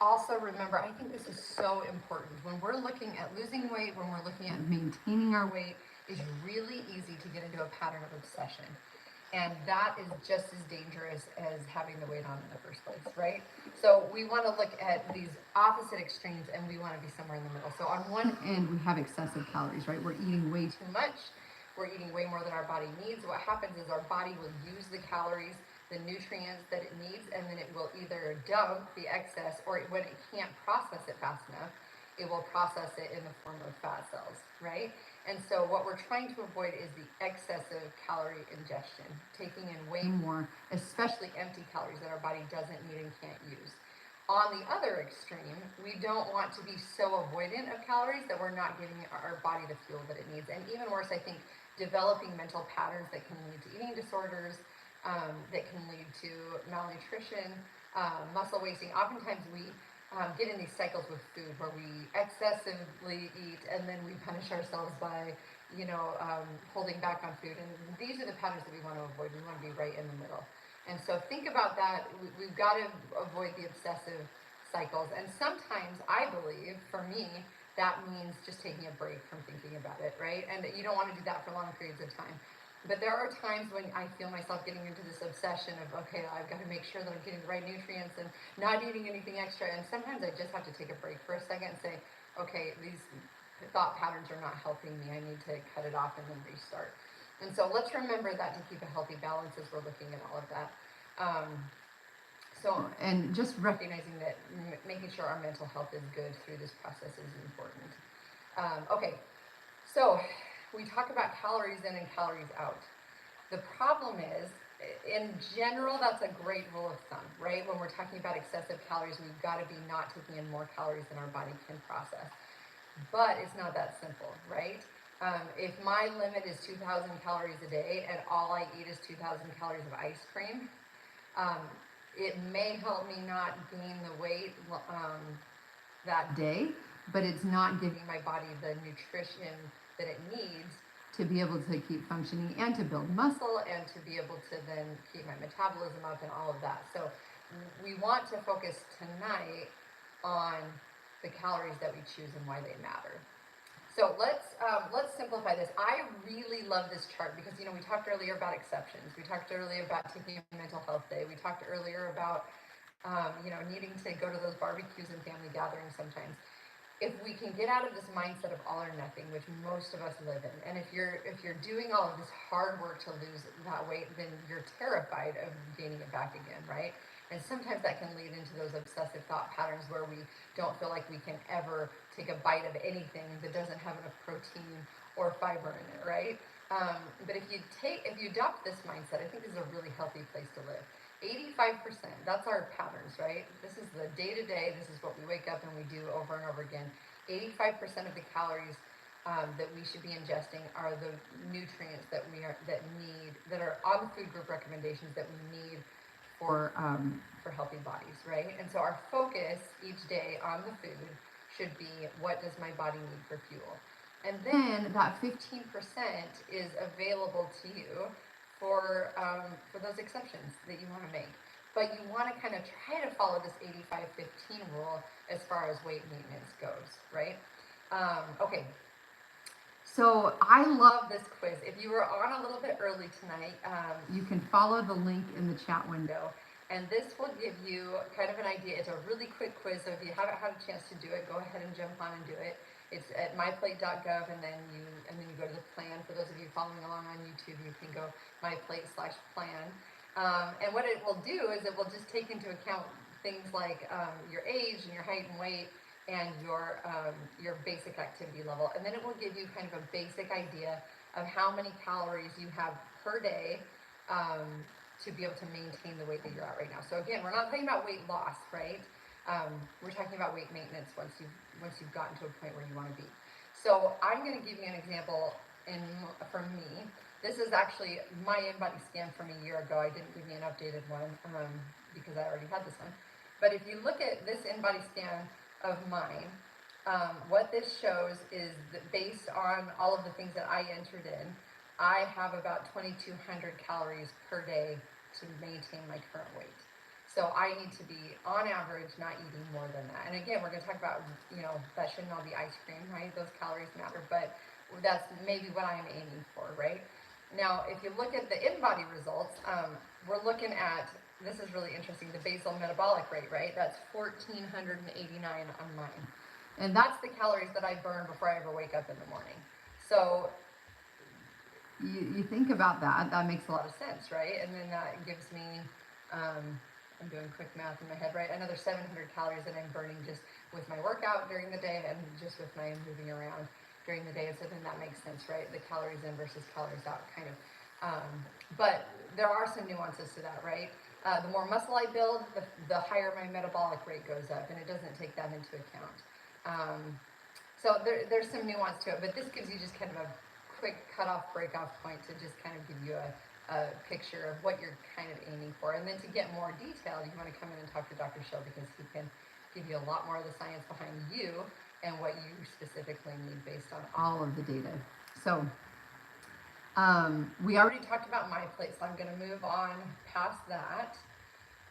also remember, I think this is so important. When we're looking at losing weight, when we're looking at maintaining our weight, it's really easy to get into a pattern of obsession. And that is just as dangerous as having the weight on in the first place, right? So we want to look at these opposite extremes and we want to be somewhere in the middle. So on one end, we have excessive calories, right? We're eating way too much. We're eating way more than our body needs. What happens is our body will use the calories, the nutrients that it needs, and then it will either dump the excess, or when it can't process it fast enough, it will process it in the form of fat cells, right? And so what we're trying to avoid is the excessive calorie ingestion, taking in way more, especially empty calories that our body doesn't need and can't use. On the other extreme, we don't want to be so avoidant of calories that we're not giving our body the fuel that it needs. And even worse, I think developing mental patterns that can lead to eating disorders, that can lead to malnutrition, muscle wasting. Oftentimes we get in these cycles with food where we excessively eat and then we punish ourselves by, holding back on food. And these are the patterns that we want to avoid. We want to be right in the middle. And so think about that. We've got to avoid the obsessive cycles. And sometimes, I believe, for me, that means just taking a break from thinking about it, right? And you don't want to do that for long periods of time. But there are times when I feel myself getting into this obsession of, okay, I've got to make sure that I'm getting the right nutrients and not eating anything extra. And sometimes I just have to take a break for a second and say, okay, these thought patterns are not helping me. I need to cut it off and then restart. And so let's remember that to keep a healthy balance as we're looking at all of that. And just recognizing that making sure our mental health is good through this process is important. Okay, so we talk about calories in and calories out. The problem is, in general, that's a great rule of thumb, right? When we're talking about excessive calories, we've got to be not taking in more calories than our body can process. But it's not that simple, right? If my limit is 2,000 calories a day and all I eat is 2,000 calories of ice cream, it may help me not gain the weight that day, but it's not giving my body the nutrition that it needs to be able to keep functioning and to build muscle and to be able to then keep my metabolism up and all of that. So we want to focus tonight on the calories that we choose and why they matter. So let's simplify this. I really love this chart because, we talked earlier about exceptions. We talked earlier about taking a mental health day. We talked earlier about, needing to go to those barbecues and family gatherings sometimes. If we can get out of this mindset of all or nothing, which most of us live in, and if you're doing all of this hard work to lose that weight, then you're terrified of gaining it back again, right? And sometimes that can lead into those obsessive thought patterns where we don't feel like we can ever take a bite of anything that doesn't have enough protein or fiber in it, right? But if you adopt this mindset, I think this is a really healthy place to live. 85%, that's our patterns, right? This is the day-to-day, this is what we wake up and we do over and over again. 85% of the calories that we should be ingesting are the nutrients that are on the food group recommendations that we need for healthy bodies, right? And so our focus each day on the food should be, what does my body need for fuel? And then that 15% is available to you for those exceptions that you want to make. But you want to kind of try to follow this 85-15 rule as far as weight maintenance goes, right? Okay. So I love this quiz. If you were on a little bit early tonight, you can follow the link in the chat window. And this will give you kind of an idea. It's a really quick quiz, so if you haven't had a chance to do it, go ahead and jump on and do it. It's at myplate.gov, and then you go to the plan. For those of you following along on YouTube, you can go myplate/plan. And what it will do is it will just take into account things like your age and your height and weight and your basic activity level. And then it will give you kind of a basic idea of how many calories you have per day to be able to maintain the weight that you're at right now. So again, we're not talking about weight loss, right? We're talking about weight maintenance once you've gotten to a point where you want to be. So I'm going to give you an example from me. This is actually my InBody scan from a year ago. I didn't give you an updated one because I already had this one. But if you look at this InBody scan of mine, what this shows is that based on all of the things that I entered in, I have about 2,200 calories per day to maintain my current weight. So I need to be, on average, not eating more than that. And again, we're going to talk about, that shouldn't all be ice cream, right? Those calories matter, but that's maybe what I'm aiming for, right? Now, if you look at the in-body results, we're looking at, this is really interesting, the basal metabolic rate, right? That's 1,489 on mine. And that's the calories that I burn before I ever wake up in the morning. So you think about that, that makes a lot of sense, right? And then that gives me, I'm doing quick math in my head, right? Another 700 calories that I'm burning just with my workout during the day and just with my moving around during the day. And so then that makes sense, right? The calories in versus calories out kind of. But there are some nuances to that, right? The more muscle I build, the higher my metabolic rate goes up, and it doesn't take that into account. So there's some nuance to it, but this gives you just kind of a quick cutoff, break-off point to just kind of give you a picture of what you're kind of aiming for. And then to get more detailed, you want to come in and talk to Dr. Shill, because he can give you a lot more of the science behind you and what you specifically need based on all of the data. So we already talked about my plate, so I'm going to move on past that.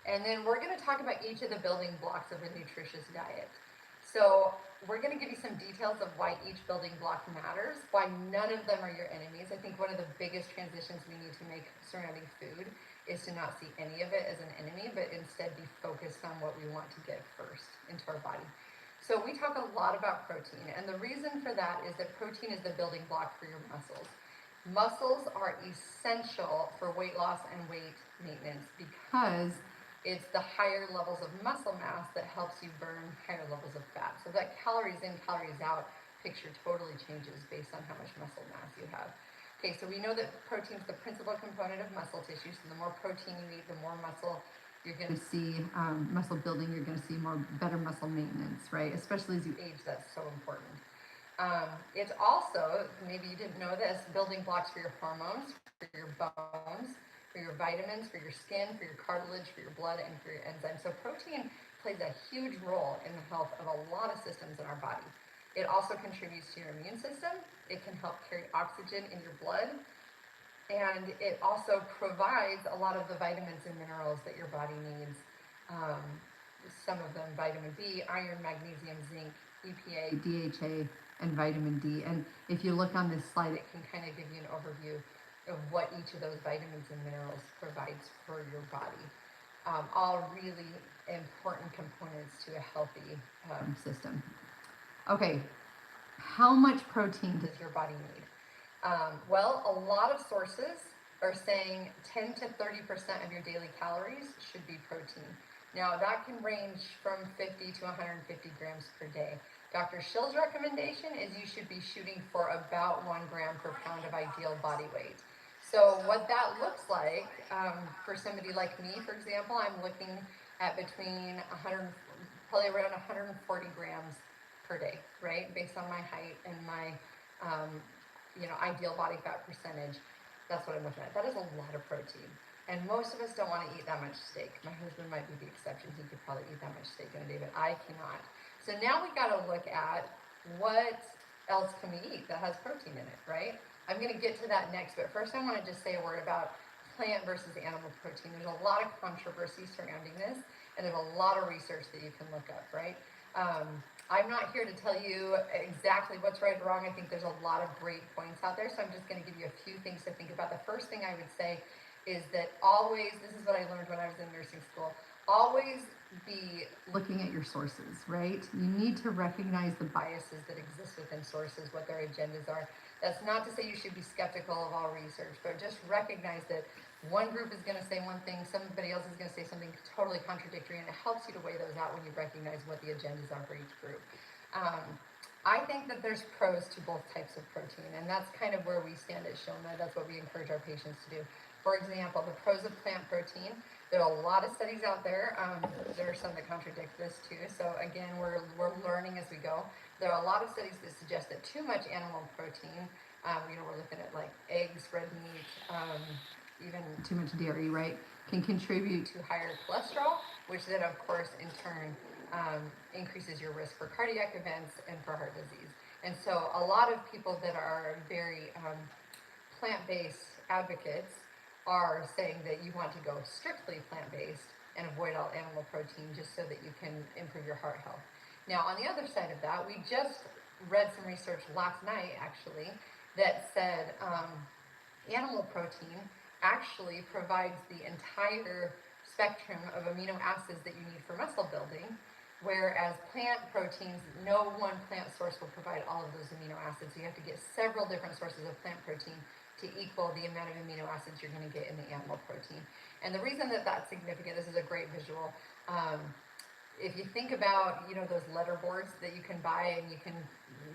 And then we're going to talk about each of the building blocks of a nutritious diet. So we're going to give you some details of why each building block matters, why none of them are your enemies. I think one of the biggest transitions we need to make surrounding food is to not see any of it as an enemy, but instead be focused on what we want to get first into our body. So we talk a lot about protein, and the reason for that is that protein is the building block for your muscles. Muscles are essential for weight loss and weight maintenance because it's the higher levels of muscle mass that helps you burn higher levels of fat. So that calories in, calories out picture totally changes based on how much muscle mass you have. Okay, so we know that protein is the principal component of muscle tissue. So the more protein you eat, the more muscle you're going to see, muscle building, you're going to see better muscle maintenance, right? Especially as you age, that's so important. It's also, maybe you didn't know this, building blocks for your hormones, for your bones, for your vitamins, for your skin, for your cartilage, for your blood, and for your enzymes. So protein plays a huge role in the health of a lot of systems in our body. It also contributes to your immune system. It can help carry oxygen in your blood. And it also provides a lot of the vitamins and minerals that your body needs. Some of them, vitamin B, iron, magnesium, zinc, EPA, DHA, and vitamin D. And if you look on this slide, it can kind of give you an overview of what each of those vitamins and minerals provides for your body. All really important components to a healthy system. Okay, how much protein does your body need? Well, a lot of sources are saying 10 to 30% of your daily calories should be protein. Now, that can range from 50 to 150 grams per day. Dr. Shill's recommendation is you should be shooting for about 1 gram per pound of ideal body weight. So what that looks like, for somebody like me, for example, I'm looking at between probably around 140 grams per day, right? Based on my height and my, ideal body fat percentage. That's what I'm looking at. That is a lot of protein. And most of us don't want to eat that much steak. My husband might be the exception. He could probably eat that much steak in a day, but I cannot. So now we got to look at what else can we eat that has protein in it, right? I'm going to get to that next, but first I want to just say a word about plant versus animal protein. There's a lot of controversy surrounding this, and there's a lot of research that you can look up, right? I'm not here to tell you exactly what's right or wrong. I think there's a lot of great points out there, so I'm just going to give you a few things to think about. The first thing I would say is that always, this is what I learned when I was in nursing school, always be looking at your sources, right? You need to recognize the biases that exist within sources, what their agendas are. That's not to say you should be skeptical of all research, but just recognize that one group is going to say one thing, somebody else is going to say something totally contradictory, and it helps you to weigh those out when you recognize what the agendas are for each group. I think that there's pros to both types of protein, and that's kind of where we stand at Shill. That's what we encourage our patients to do. For example, the pros of plant protein. There are a lot of studies out there. There are some that contradict this too. So again, we're learning as we go. There are a lot of studies that suggest that too much animal protein, we're looking at like eggs, red meat, even too much dairy, right, can contribute to higher cholesterol, which then of course in turn increases your risk for cardiac events and for heart disease. And so a lot of people that are very plant-based advocates are saying that you want to go strictly plant-based and avoid all animal protein just so that you can improve your heart health. Now, on the other side of that, we just read some research last night, actually, that said animal protein actually provides the entire spectrum of amino acids that you need for muscle building, whereas plant proteins, no one plant source will provide all of those amino acids. So you have to get several different sources of plant protein to equal the amount of amino acids you're going to get in the animal protein. And the reason that that's significant, this is a great visual. If you think about, those letter boards that you can buy, and you can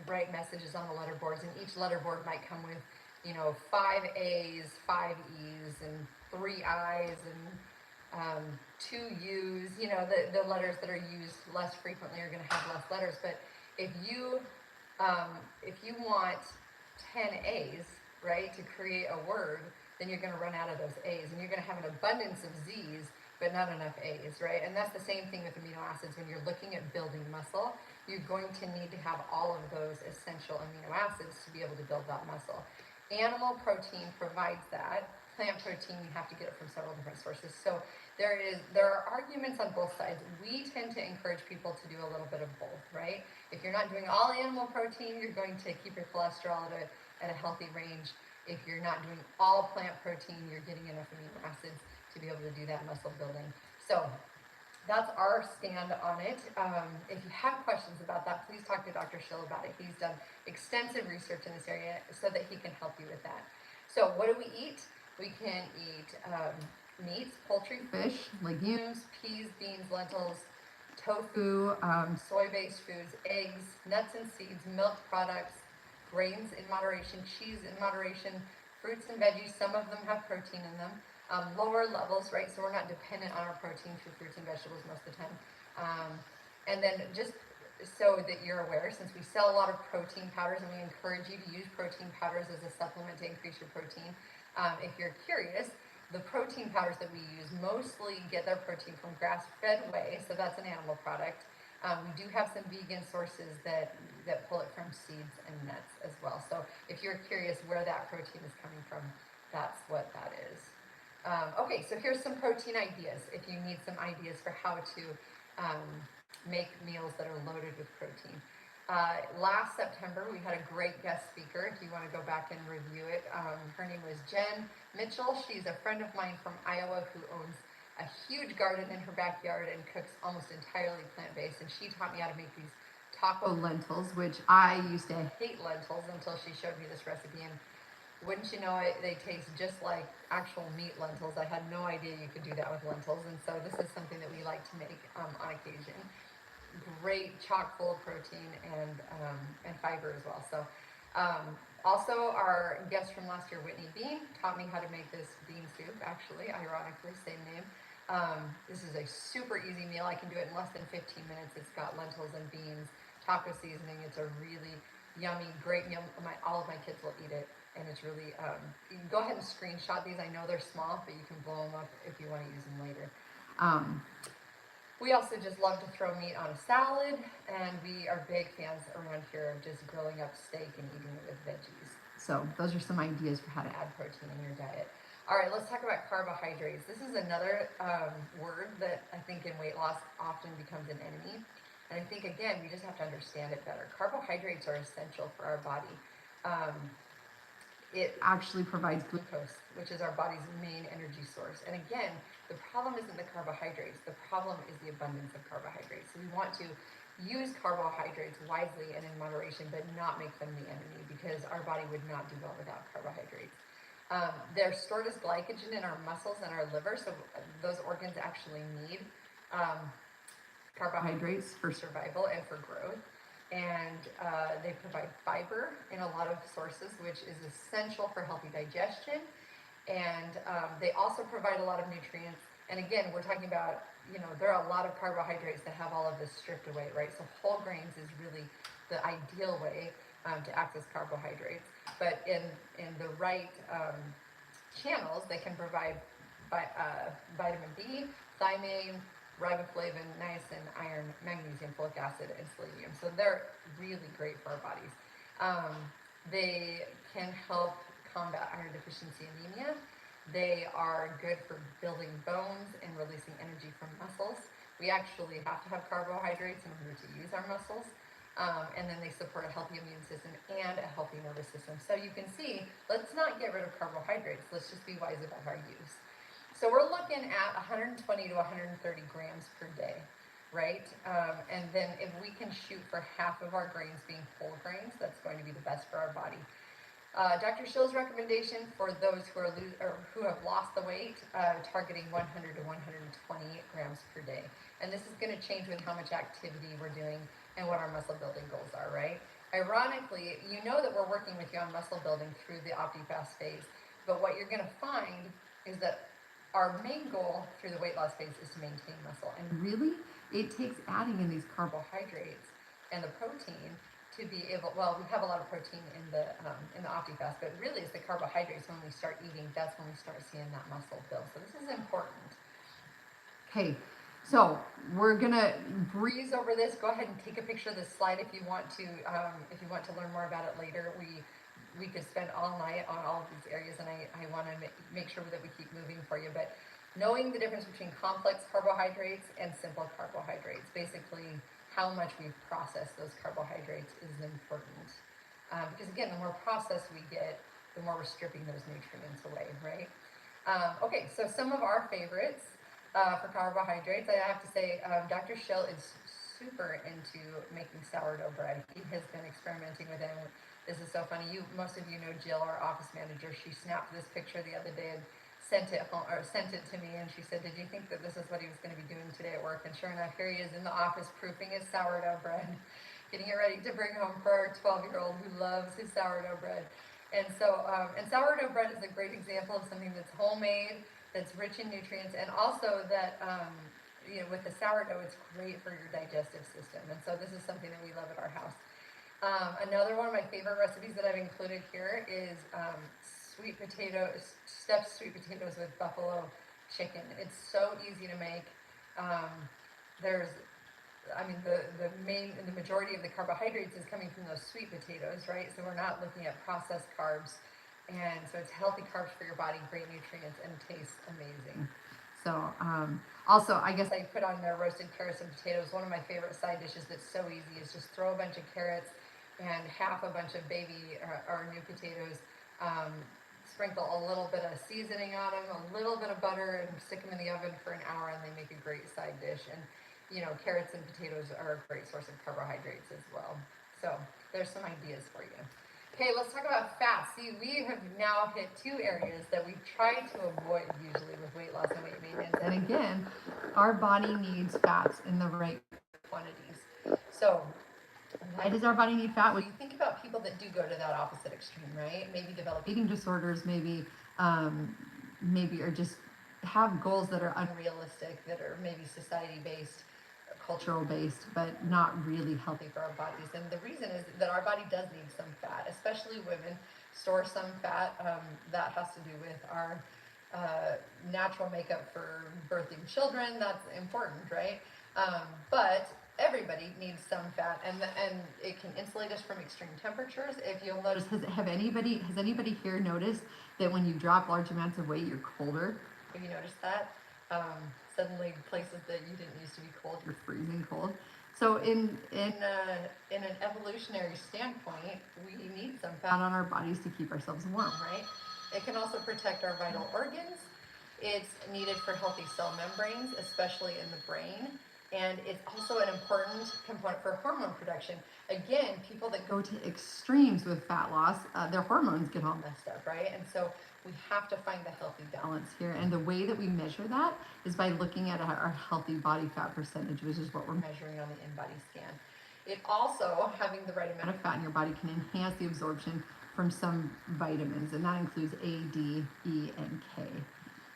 write messages on the letter boards, and each letter board might come with, 5 A's, 5 E's, and 3 I's, and 2 U's. The letters that are used less frequently are going to have less letters. But if you want 10 A's, right, to create a word, then you're going to run out of those A's, and you're going to have an abundance of Z's, but not enough A's, right? And that's the same thing with amino acids. When you're looking at building muscle, you're going to need to have all of those essential amino acids to be able to build that muscle. Animal protein provides that. Plant protein, you have to get it from several different sources. So there are arguments on both sides. We tend to encourage people to do a little bit of both, right? If you're not doing all animal protein, you're going to keep your cholesterol at a healthy range. If you're not doing all plant protein, you're getting enough amino acids to be able to do that muscle building. So that's our stand on it. If you have questions about that, please talk to Dr. Shill about it. He's done extensive research in this area so that he can help you with that. So what do we eat? We can eat meats, poultry, fish, legumes, peas, beans, lentils, tofu, soy-based foods, eggs, nuts and seeds, milk products, grains in moderation, cheese in moderation, fruits and veggies. Some of them have protein in them. Lower levels, right? So we're not dependent on our protein through fruits and vegetables most of the time. And then just so that you're aware, since we sell a lot of protein powders, and we encourage you to use protein powders as a supplement to increase your protein, if you're curious, the protein powders that we use mostly get their protein from grass-fed whey, so that's an animal product. We do have some vegan sources that pull it from seeds and nuts as well. So if you're curious where that protein is coming from, that's what that is. Okay, so here's some protein ideas if you need some ideas for how to make meals that are loaded with protein. Last September, we had a great guest speaker. If you want to go back and review it, her name was Jen Mitchell. She's a friend of mine from Iowa who owns a huge garden in her backyard and cooks almost entirely plant-based. And she taught me how to make these taco lentils, which I used to hate lentils until she showed me this recipe. And wouldn't you know it, they taste just like actual meat lentils. I had no idea you could do that with lentils, and so this is something that we like to make on occasion. Great, chock full of protein and fiber as well. So also our guest from last year, Whitney Bean, taught me how to make this bean soup, actually, ironically, same name. This is a super easy meal. I can do it in less than 15 minutes. It's got lentils and beans, taco seasoning. It's a really yummy, great meal. All of my kids will eat it. And it's really, you can go ahead and screenshot these. I know they're small, but you can blow them up if you want to use them later. We also just love to throw meat on a salad, and we are big fans around here of just grilling up steak and eating it with veggies. So those are some ideas for how to add protein in your diet. All right, let's talk about carbohydrates. This is another word that I think in weight loss often becomes an enemy. And I think, again, we just have to understand it better. Carbohydrates are essential for our body. It actually provides glucose, which is our body's main energy source. And again, the problem isn't the carbohydrates. The problem is the abundance of carbohydrates. So we want to use carbohydrates wisely and in moderation, but not make them the enemy, because our body would not do well without carbohydrates. They're stored as glycogen in our muscles and our liver, so those organs actually need carbohydrates for survival and for growth. And they provide fiber in a lot of sources, which is essential for healthy digestion. And they also provide a lot of nutrients. And again, we're talking about, there are a lot of carbohydrates that have all of this stripped away, right? So whole grains is really the ideal way to access carbohydrates. But in the right channels, they can provide vitamin B, thiamine, riboflavin, niacin, iron, magnesium, folic acid, and selenium. So they're really great for our bodies. They can help combat iron deficiency anemia. They are good for building bones and releasing energy from muscles. We actually have to have carbohydrates in order to use our muscles. And then they support a healthy immune system and a healthy nervous system. So you can see, let's not get rid of carbohydrates. Let's just be wise about our use. So we're looking at 120 to 130 grams per day, right? And then if we can shoot for half of our grains being whole grains, that's going to be the best for our body. Dr. Shill's recommendation for those who are who have lost the weight, targeting 100 to 120 grams per day. And this is going to change with how much activity we're doing and what our muscle building goals are, right? Ironically, you know that we're working with you on muscle building through the OptiFast phase, but what you're going to find is that our main goal through the weight loss phase is to maintain muscle. And really, it takes adding in these carbohydrates and the protein to be able, well, we have a lot of protein in the OptiFast, but really it's the carbohydrates when we start eating, that's when we start seeing that muscle build. So this is important. Okay, so we're gonna breeze over this. Go ahead and take a picture of this slide if you want to learn more about it later. We could spend all night on all of these areas, and I want to make sure that we keep moving for you. But knowing the difference between complex carbohydrates and simple carbohydrates, basically how much we process those carbohydrates is important. Because again, the more processed we get, the more we're stripping those nutrients away, right? Okay, so some of our favorites for carbohydrates, I have to say, Dr. Shill is super into making sourdough bread. He has been experimenting with it. This is so funny. Most of you know Jill, our office manager. She snapped this picture the other day and sent it to me, and she said, "Did you think that this is what he was going to be doing today at work?" And sure enough, here he is in the office proofing his sourdough bread, getting it ready to bring home for our 12-year-old who loves his sourdough bread. And so, and sourdough bread is a great example of something that's homemade, that's rich in nutrients, and also that with the sourdough, it's great for your digestive system. And so this is something that we love at our house. Another one of my favorite recipes that I've included here is stuffed sweet potatoes with buffalo chicken. It's so easy to make. The majority of the carbohydrates is coming from those sweet potatoes, right? So we're not looking at processed carbs, and so it's healthy carbs for your body, great nutrients, and tastes amazing. So also, I guess I put on there roasted carrots and potatoes. One of my favorite side dishes that's so easy is just throw a bunch of carrots and half a bunch of baby or new potatoes. Sprinkle a little bit of seasoning on them, a little bit of butter, and stick them in the oven for an hour, and they make a great side dish. And carrots and potatoes are a great source of carbohydrates as well. So there's some ideas for you. Okay, let's talk about fats. See, we have now hit two areas that we try to avoid usually with weight loss and weight maintenance. And again, our body needs fats in the right quantities. So why does our body need fat? Well, you think about people that do go to that opposite extreme, right? Maybe develop eating disorders, maybe or just have goals that are unrealistic, that are maybe society-based, cultural-based, but not really healthy for our bodies. And the reason is that our body does need some fat, especially women store some fat. That has to do with our natural makeup for birthing children. That's important, right? But everybody needs some fat, and it can insulate us from extreme temperatures. If you'll notice, has anybody here noticed that when you drop large amounts of weight, you're colder? Have you noticed that? Suddenly, places that you didn't used to be cold, you're freezing cold. So, in an evolutionary standpoint, we need some fat on our bodies to keep ourselves warm, right? It can also protect our vital organs. It's needed for healthy cell membranes, especially in the brain. And it's also an important component for hormone production. Again, people that go to extremes with fat loss, their hormones get all messed up, right? And so we have to find the healthy balance here. And the way that we measure that is by looking at our healthy body fat percentage, which is what we're measuring on the in-body scan. It also, having the right amount of fat in your body can enhance the absorption from some vitamins, and that includes A, D, E, and K.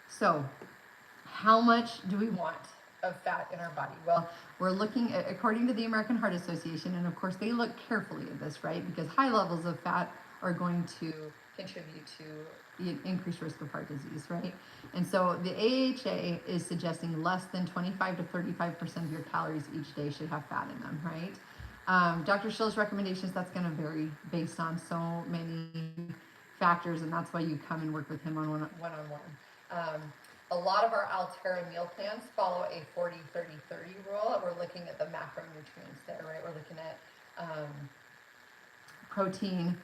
So how much do we want of fat in our body? Well, we're looking at, according to the American Heart Association, and of course they look carefully at this, right? Because high levels of fat are going to contribute to the increased risk of heart disease, right? And so the AHA is suggesting less than 25 to 35% of your calories each day should have fat in them, right? Dr. Shill's recommendations, that's going to vary based on so many factors, and that's why you come and work with him on one-on-one. A lot of our Altera meal plans follow a 40-30-30 rule. We're looking at the macronutrients there, right? We're looking at protein,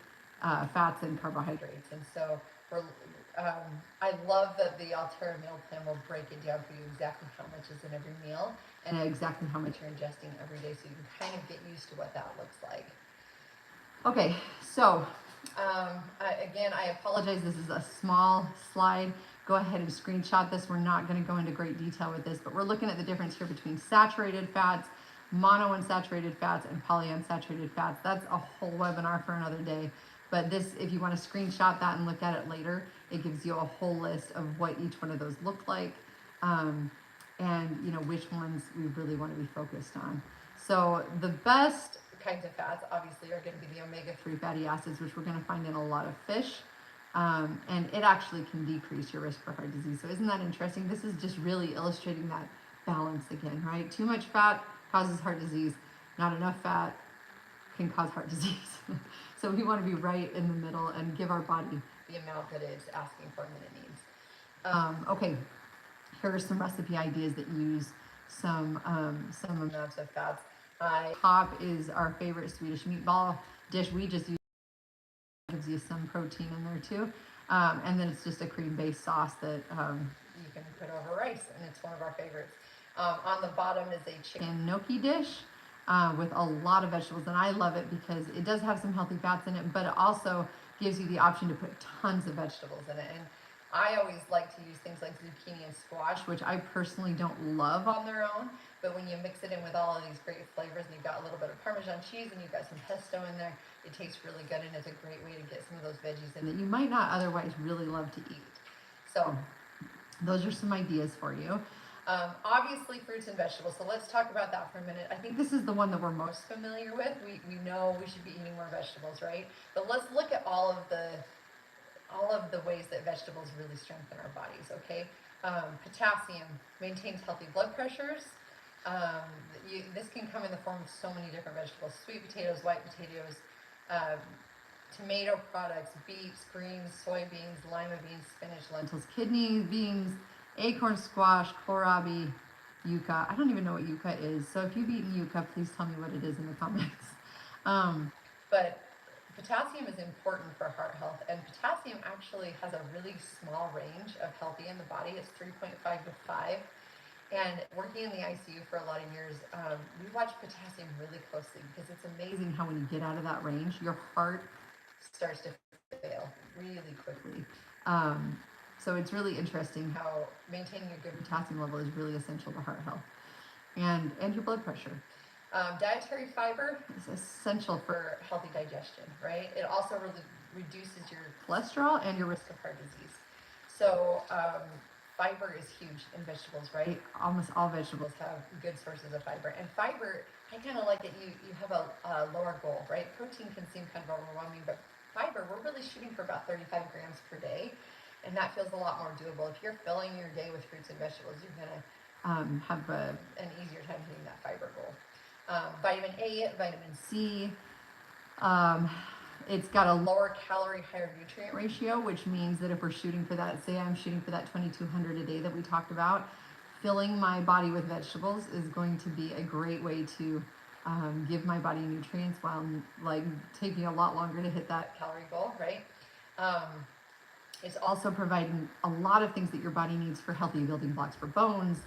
fats, and carbohydrates. And so I love that the Altera meal plan will break it down for you exactly how much is in every meal and exactly how much you're ingesting every day, so you can kind of get used to what that looks like. Okay, so again, I apologize. This is a small slide. Go ahead and screenshot this. We're not going to go into great detail with this, but we're looking at the difference here between saturated fats, monounsaturated fats, and polyunsaturated fats. That's a whole webinar for another day. But this, if you want to screenshot that and look at it later, it gives you a whole list of what each one of those look like, and you know which ones we really want to be focused on. So the best kinds of fats obviously are going to be the omega-3 fatty acids, which we're going to find in a lot of fish, and it actually can decrease your risk for heart disease. So isn't that interesting? This is just really illustrating that balance again, right? Too much fat causes heart disease. Not enough fat can cause heart disease. So we want to be right in the middle and give our body the amount that it's asking for and that it needs. Okay, here are some recipe ideas that use some amounts of fats. Top is our favorite Swedish meatball dish. We just use, gives you some protein in there too. And then it's just a cream-based sauce that you can put over rice, and it's one of our favorites. On the bottom is a chicken gnocchi dish with a lot of vegetables, and I love it because it does have some healthy fats in it, but it also gives you the option to put tons of vegetables in it. And I always like to use things like zucchini and squash, which I personally don't love on their own, but when you mix it in with all of these great flavors, and you've got a little bit of Parmesan cheese and you've got some pesto in there, it tastes really good, and it's a great way to get some of those veggies in that you might not otherwise really love to eat. So those are some ideas for you. Obviously fruits and vegetables, so let's talk about that for a minute. I think this is the one that we're most familiar with. We know we should be eating more vegetables, right? But let's look at all of the ways that vegetables really strengthen our bodies, okay? Potassium maintains healthy blood pressures. This can come in the form of so many different vegetables: sweet potatoes, white potatoes, tomato products, beets, greens, soybeans, lima beans, spinach, lentils, kidney beans, acorn squash, kohlrabi, yucca. I don't even know what yucca is, so if you've eaten yucca, please tell me what it is in the comments. But potassium is important for heart health, and potassium actually has a really small range of healthy in the body. It's 3.5 to 5. And working in the ICU for a lot of years, we watch potassium really closely because it's amazing how when you get out of that range, your heart starts to fail really quickly. So it's really interesting how maintaining a good potassium level is really essential to heart health and your blood pressure. Dietary fiber is essential for healthy digestion, right? It also really reduces your cholesterol and your risk of heart disease. So fiber is huge in vegetables, right? Almost all vegetables have good sources of fiber. And fiber, I kind of like it. You have a lower goal, right? Protein can seem kind of overwhelming, but fiber, we're really shooting for about 35 grams per day. And that feels a lot more doable. If you're filling your day with fruits and vegetables, you're going to have an easier time hitting that fiber goal. Vitamin A, vitamin C. It's got a lower calorie, higher nutrient ratio, which means that if we're shooting for that, say I'm shooting for that 2,200 a day that we talked about, filling my body with vegetables is going to be a great way to give my body nutrients while like taking a lot longer to hit that calorie goal, right? It's also providing a lot of things that your body needs for healthy building blocks for bones,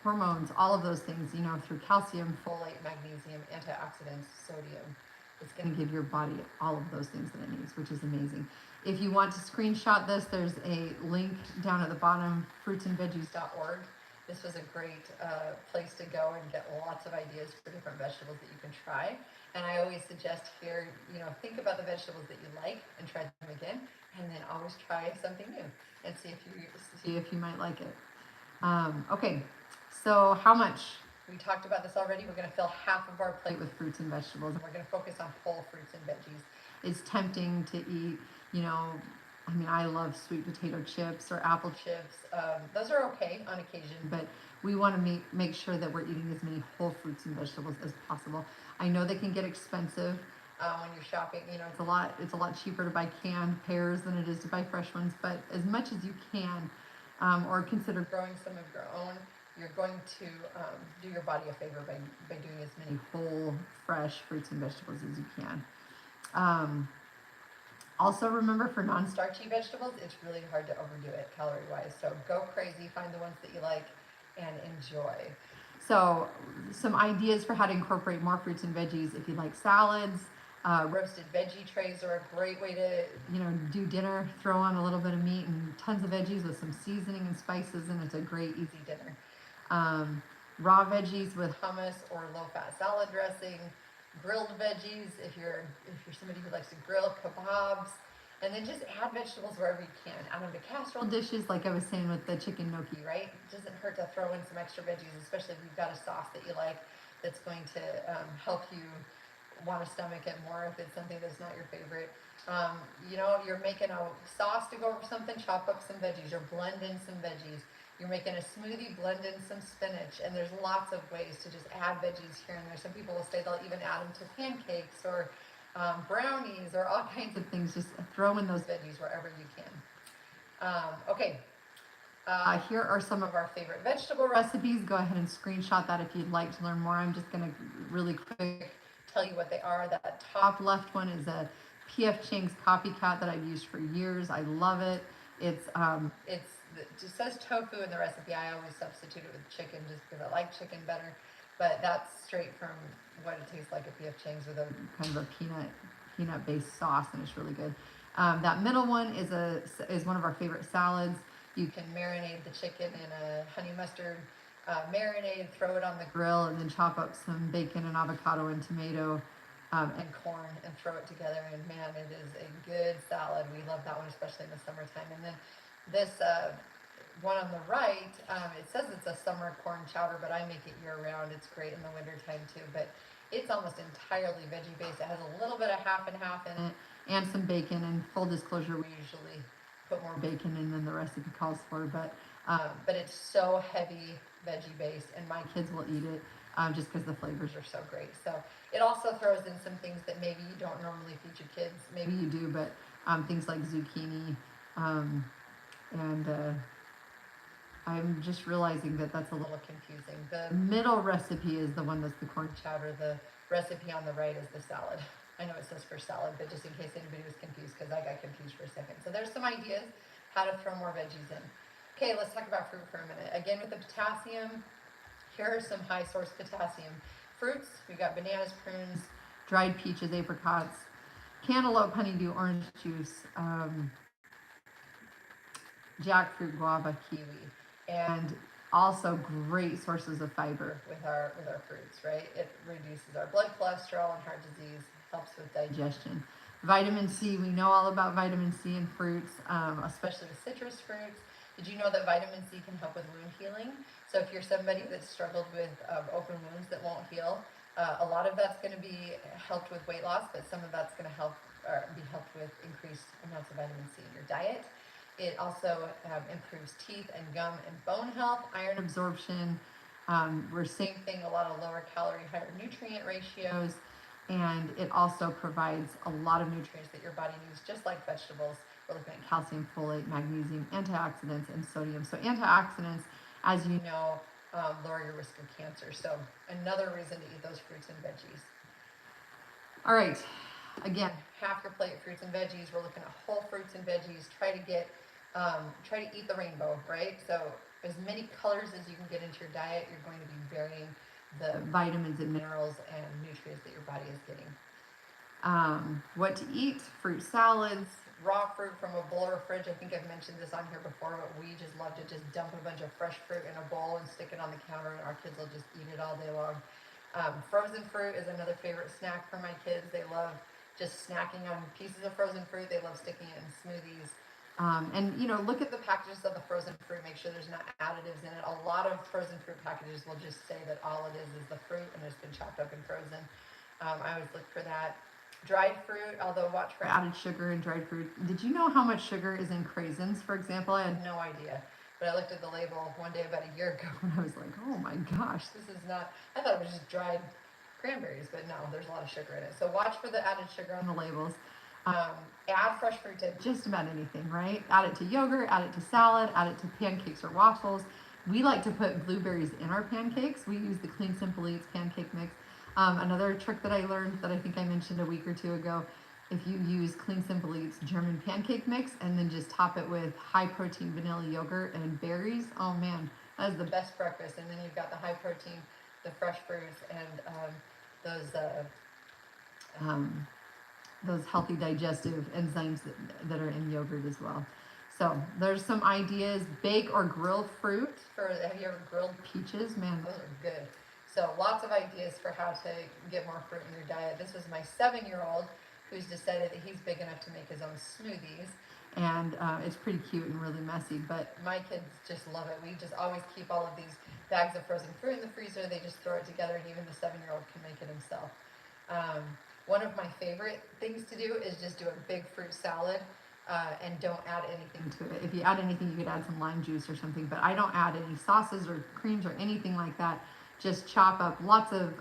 hormones, all of those things, you know, through calcium, folate, magnesium, antioxidants, sodium. It's going to give your body all of those things that it needs, which is amazing. If you want to screenshot this, there's a link down at the bottom, fruitsandveggies.org. This was a great place to go and get lots of ideas for different vegetables that you can try. And I always suggest here, you know, think about the vegetables that you like and try them again, and then always try something new and see if you might like it. Okay, so how much? We talked about this already. We're going to fill half of our plate with fruits and vegetables, and we're going to focus on whole fruits and veggies. It's tempting to eat, you know, I mean, I love sweet potato chips or apple chips. Those are okay on occasion, but we want to make sure that we're eating as many whole fruits and vegetables as possible. I know they can get expensive, when you're shopping. You know, it's a lot cheaper to buy canned pears than it is to buy fresh ones. But as much as you can, or consider growing some of your own, you're going to do your body a favor by doing as many whole, fresh fruits and vegetables as you can. Also, remember, for non-starchy vegetables, it's really hard to overdo it calorie-wise. So go crazy, find the ones that you like, and enjoy. So some ideas for how to incorporate more fruits and veggies if you like salads. Roasted veggie trays are a great way to, do dinner. Throw on a little bit of meat and tons of veggies with some seasoning and spices, and it's a great, easy dinner. Raw veggies with hummus or low-fat salad dressing. Grilled veggies if you're somebody who likes to grill, kebabs, and then just add vegetables wherever you can. Add them to casserole dishes, like I was saying with the chicken gnocchi, right? It doesn't hurt to throw in some extra veggies, especially if you've got a sauce that you like that's going to help you want to stomach it more if it's something that's not your favorite. You're making a sauce to go over something, chop up some veggies or blend in some veggies. You're making a smoothie, blend in some spinach, and there's lots of ways to just add veggies here and there. Some people will say they'll even add them to pancakes or brownies or all kinds of things. Just throw in those veggies wherever you can. Okay, here are some of our favorite vegetable recipes. Go ahead and screenshot that if you'd like to learn more. I'm just going to really quick tell you what they are. That top left one is a P.F. Chang's copycat that I've used for years. I love it. It just says tofu in the recipe. I always substitute it with chicken just because I like chicken better. But that's straight from what it tastes like at P.F. Chang's with a kind of a peanut-based sauce, and it's really good. That middle one is one of our favorite salads. You can marinate the chicken in a honey mustard marinade, throw it on the grill, and then chop up some bacon and avocado and tomato and corn and throw it together. And man, it is a good salad. We love that one, especially in the summertime. And then this one on the right, it says it's a summer corn chowder, but I make it year-round. It's great in the wintertime too, but it's almost entirely veggie-based. It has a little bit of half and half in it and some bacon. And full disclosure, we usually put more bacon in than the recipe calls for, but it's so heavy veggie-based, and my kids will eat it just because the flavors are so great. So it also throws in some things that maybe you don't normally feed your kids. Maybe you do, but things like zucchini, and I'm just realizing that that's a little confusing. The middle recipe is the one that's the corn chowder. The recipe on the right is the salad. I know it says for salad, but just in case anybody was confused, because I got confused for a second. So there's some ideas how to throw more veggies in. Okay, let's talk about fruit for a minute. Again, with the potassium, here are some high source potassium fruits. We've got bananas, prunes, dried peaches, apricots, cantaloupe, honeydew, orange juice, jackfruit, guava, kiwi, and also great sources of fiber with our fruits, right? It reduces our blood cholesterol and heart disease, helps with digestion. Vitamin C, we know all about vitamin C in fruits, especially with citrus fruits. Did you know that vitamin C can help with wound healing? So if you're somebody that's struggled with open wounds that won't heal, a lot of that's going to be helped with weight loss, but some of that's going to be helped with increased amounts of vitamin C in your diet. It also improves teeth and gum and bone health, iron absorption. We're same thing, a lot of lower calorie, higher nutrient ratios, and it also provides a lot of nutrients that your body needs, just like vegetables. We're looking at calcium, folate, magnesium, antioxidants, and sodium. So antioxidants, as you know, lower your risk of cancer. So another reason to eat those fruits and veggies. All right, again, half your plate fruits and veggies. We're looking at whole fruits and veggies. Try to eat the rainbow, right? So as many colors as you can get into your diet, you're going to be varying the vitamins and minerals and nutrients that your body is getting. What to eat: fruit salads, raw fruit from a bowl or fridge. I think I've mentioned this on here before, but we just love to just dump a bunch of fresh fruit in a bowl and stick it on the counter, and our kids will just eat it all day long. Frozen fruit is another favorite snack for my kids. They love just snacking on pieces of frozen fruit. They love sticking it in smoothies. And look at the packages of the frozen fruit. Make sure there's not additives in it. A lot of frozen fruit packages will just say that all it is the fruit and it's been chopped up and frozen. I always look for that. Dried fruit, although watch for added sugar in dried fruit. Did you know how much sugar is in craisins, for example? I had no idea. But I looked at the label one day about a year ago and I was like, oh my gosh, this is not, I thought it was just dried cranberries, but no, there's a lot of sugar in it. So watch for the added sugar on the labels. Add fresh fruit to just about anything, right? Add it to yogurt, add it to salad, add it to pancakes or waffles. We like to put blueberries in our pancakes. We use the Clean Simple Eats pancake mix. Another trick that I learned that I think I mentioned a week or two ago, if you use Clean Simple Eats German pancake mix and then just top it with high protein vanilla yogurt and berries, oh man, that is the best breakfast. And then you've got the high protein, the fresh fruits, and those healthy digestive enzymes that are in yogurt as well. So there's some ideas. Bake or grilled fruit. Have you ever grilled peaches? Man, those are good. So lots of ideas for how to get more fruit in your diet. This was my 7-year-old who's decided that he's big enough to make his own smoothies. And it's pretty cute and really messy, but my kids just love it. We just always keep all of these bags of frozen fruit in the freezer. They just throw it together, and even the 7-year-old can make it himself. One of my favorite things to do is just do a big fruit salad and don't add anything to it. If you add anything, you could add some lime juice or something, but I don't add any sauces or creams or anything like that. Just chop up lots of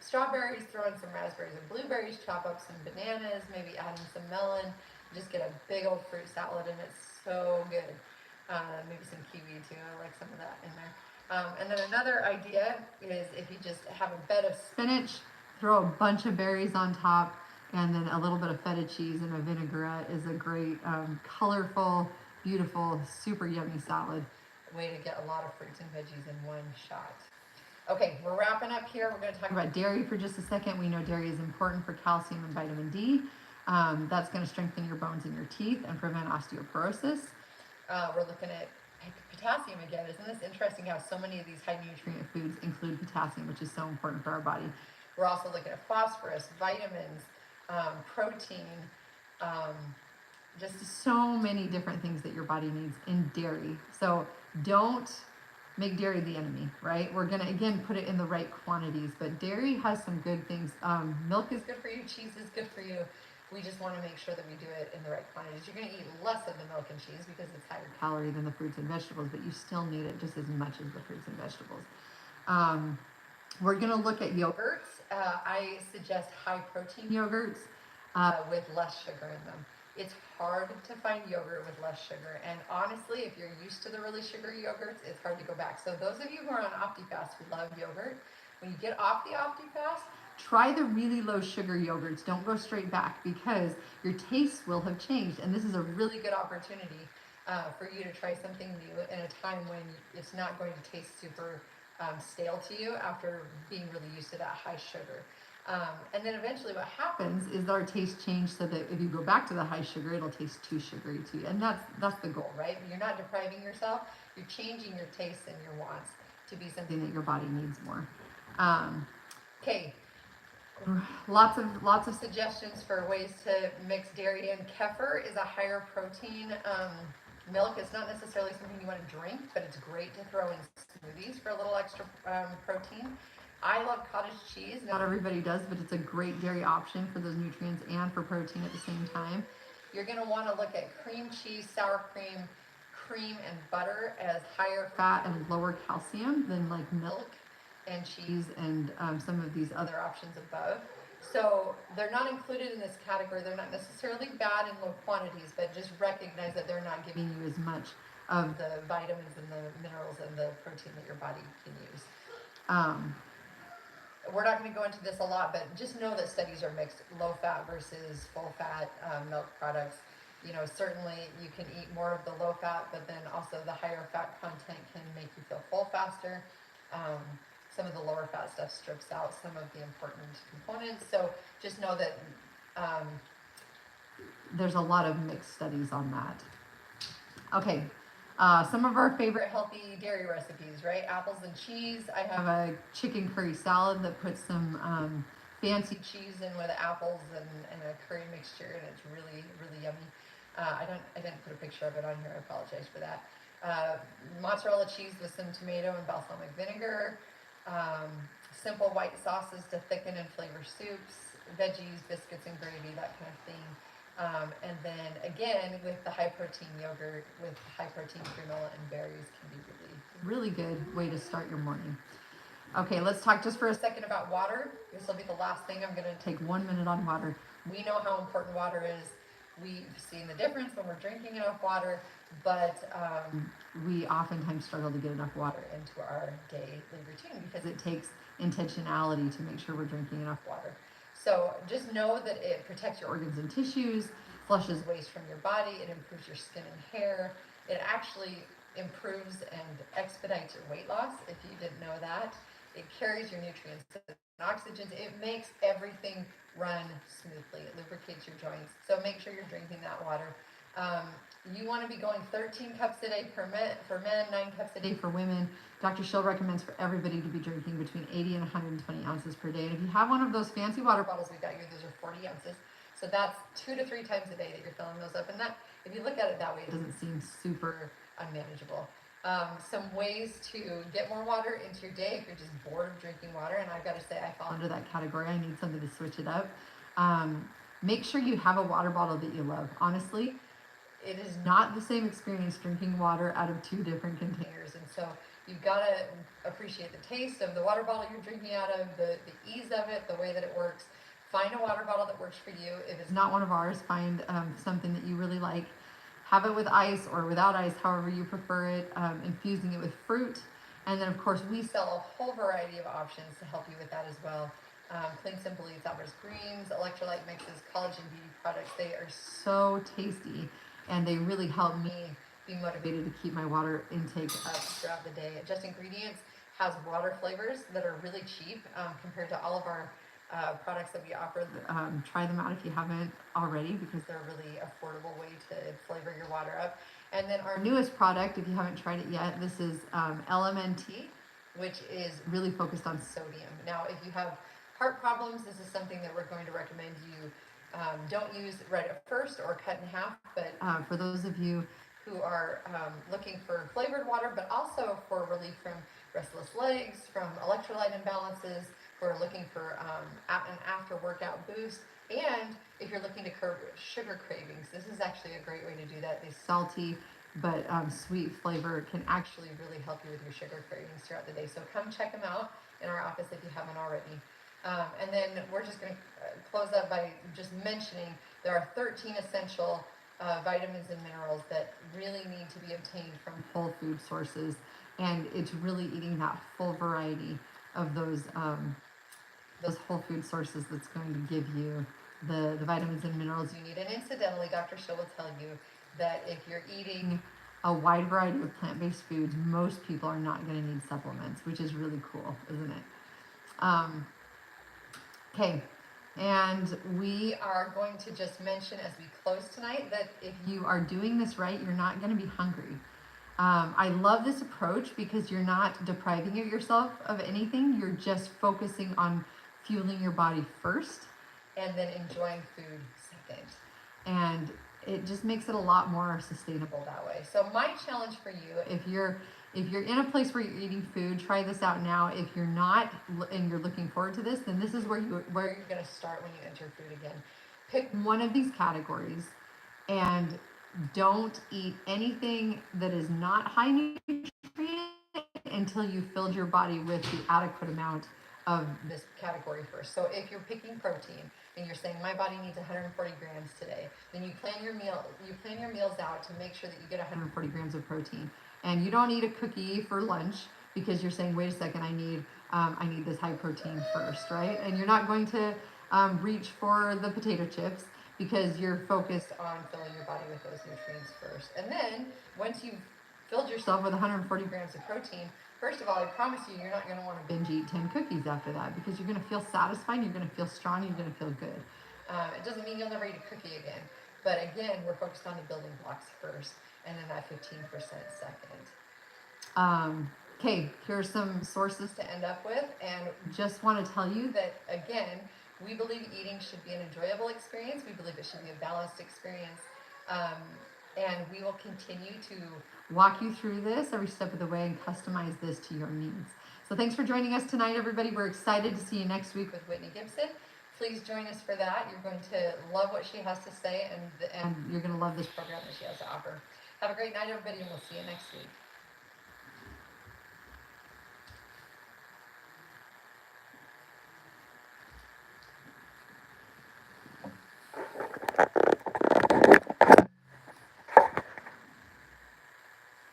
strawberries, throw in some raspberries and blueberries, chop up some bananas, maybe add in some melon. Just get a big old fruit salad, and it's so good. Maybe some kiwi too. I like some of that in there. And then another idea is if you just have a bed of spinach, throw a bunch of berries on top, and then a little bit of feta cheese and a vinaigrette is a great, colorful, beautiful, super yummy salad. Way to get a lot of fruits and veggies in one shot. Okay, we're wrapping up here. We're going to talk about dairy for just a second. We know dairy is important for calcium and vitamin D. That's going to strengthen your bones and your teeth and prevent osteoporosis. We're looking at potassium again. Isn't this interesting how so many of these high nutrient foods include potassium, which is so important for our body? We're also looking at phosphorus, vitamins, protein, just so many different things that your body needs in dairy. So don't make dairy the enemy, right? We're going to, again, put it in the right quantities, but dairy has some good things. Milk is good for you. Cheese is good for you. We just want to make sure that we do it in the right quantities. You're going to eat less of the milk and cheese because it's higher calorie than the fruits and vegetables, but you still need it just as much as the fruits and vegetables. We're going to look at yogurts. I suggest high protein yogurts with less sugar in them. It's hard to find yogurt with less sugar, and honestly, if you're used to the really sugary yogurts, it's hard to go back. So those of you who are on OptiFast who love yogurt, when you get off the OptiFast, try the really low sugar yogurts. Don't go straight back because your tastes will have changed, and this is a really good opportunity for you to try something new in a time when it's not going to taste super stale to you after being really used to that high sugar. And then eventually what happens is our taste change so that if you go back to the high sugar, it'll taste too sugary to you. And that's the goal, right? You're not depriving yourself. You're changing your tastes and your wants to be something that your body needs more. Okay. Lots of suggestions for ways to mix dairy in. Kefir is a higher protein milk. It's not necessarily something you want to drink, but it's great to throw in smoothies for a little extra protein. I love cottage cheese. Not everybody does, but it's a great dairy option for those nutrients and for protein at the same time. You're going to want to look at cream cheese, sour cream, cream, and butter as higher fat and lower calcium than like milk and cheese and some of these other options above. So they're not included in this category. They're not necessarily bad in low quantities, but just recognize that they're not giving you as much of the vitamins and the minerals and the protein that your body can use. We're not going to go into this a lot, but just know that studies are mixed, low fat versus full fat milk products. You know, certainly you can eat more of the low fat, but then also the higher fat content can make you feel full faster. Some of the lower fat stuff strips out some of the important components. So just know that there's a lot of mixed studies on that. Okay. Some of our favorite healthy dairy recipes, right? Apples and cheese. I have a chicken curry salad that puts some fancy cheese in with apples and a curry mixture, and it's really, really yummy. I didn't put a picture of it on here. I apologize for that. Mozzarella cheese with some tomato and balsamic vinegar. Simple white sauces to thicken and flavor soups. Veggies, biscuits, and gravy, that kind of thing. And then again, with the high protein yogurt, with high protein granola and berries can be really, really good way to start your morning. Okay, let's talk just for a second about water. This will be the last thing. I'm going to take 1 minute on water. We know how important water is. We've seen the difference when we're drinking enough water, but we oftentimes struggle to get enough water into our daily routine because it takes intentionality to make sure we're drinking enough water. So just know that it protects your organs and tissues, flushes waste from your body, it improves your skin and hair. It actually improves and expedites your weight loss, if you didn't know that. It carries your nutrients and oxygens. It makes everything run smoothly. It lubricates your joints. So make sure you're drinking that water. You want to be going 13 cups a day for men, 9 cups a day for women. Dr. Shill recommends for everybody to be drinking between 80 and 120 ounces per day. And if you have one of those fancy water bottles we got here, those are 40 ounces. So that's 2 to 3 times a day that you're filling those up. And that, if you look at it that way, it doesn't seem super unmanageable. Some ways to get more water into your day if you're just bored of drinking water, and I've got to say I fall under that category. I need something to switch it up. Make sure you have a water bottle that you love. Honestly, it is not the same experience drinking water out of 2 different containers, and so you've got to appreciate the taste of the water bottle you're drinking out of, the ease of it, the way that it works. Find a water bottle that works for you. If it's not one of ours, find something that you really like. Have it with ice or without ice, however you prefer it, infusing it with fruit. And then, of course, we sell a whole variety of options to help you with that as well. Clean Simple Eats offers greens, electrolyte mixes, collagen beauty products. They are so tasty, and they really help me be motivated to keep my water intake up throughout the day. Just Ingredients has water flavors that are really cheap compared to all of our products that we offer. Try them out if you haven't already, because they're a really affordable way to flavor your water up. And then our newest product, if you haven't tried it yet, this is LMNT, which is really focused on sodium. Now, if you have heart problems, this is something that we're going to recommend you don't use right at first or cut in half. But for those of you who are looking for flavored water, but also for relief from restless legs, from electrolyte imbalances, for looking for an after workout boost, and if you're looking to curb sugar cravings, this is actually a great way to do that. This salty but sweet flavor can actually really help you with your sugar cravings throughout the day. So come check them out in our office if you haven't already. And then we're just going to close up by just mentioning there are 13 essential vitamins and minerals that really need to be obtained from whole food sources, and it's really eating that full variety of those whole food sources that's going to give you the vitamins and minerals you need. And incidentally, Dr. Shill will tell you that if you're eating a wide variety of plant-based foods, most people are not going to need supplements, which is really cool, isn't it? Okay, and we are going to just mention as we close tonight that if you are doing this right, you're not going to be hungry. I love this approach because you're not depriving yourself of anything. You're just focusing on fueling your body first and then enjoying food second. And it just makes it a lot more sustainable that way. So my challenge for you, if you're in a place where you're eating food, try this out now. If you're not and you're looking forward to this, then this is where you're going to start when you enter food again. Pick one of these categories and don't eat anything that is not high nutrient until you've filled your body with the adequate amount of this category first. So if you're picking protein and you're saying my body needs 140 grams today, then you plan your meals out to make sure that you get 140 grams of protein. And you don't eat a cookie for lunch because you're saying, wait a second, I need this high protein first, right? And you're not going to reach for the potato chips because you're focused on filling your body with those nutrients first. And then once you've filled yourself with 140 grams of protein, first of all, I promise you, you're not going to want to binge eat 10 cookies after that because you're going to feel satisfied, you're going to feel strong, you're going to feel good. It doesn't mean you'll never eat a cookie again. But again, we're focused on the building blocks first and then that 15% second. Okay, here's some sources to end up with, and just want to tell you that, again, we believe eating should be an enjoyable experience. We believe it should be a balanced experience. And we will continue to walk you through this every step of the way and customize this to your needs. So thanks for joining us tonight, everybody. We're excited to see you next week with Whitney Gibson. Please join us for that. You're going to love what she has to say, and you're going to love this program that she has to offer. Have a great night, everybody, and we'll see you next week.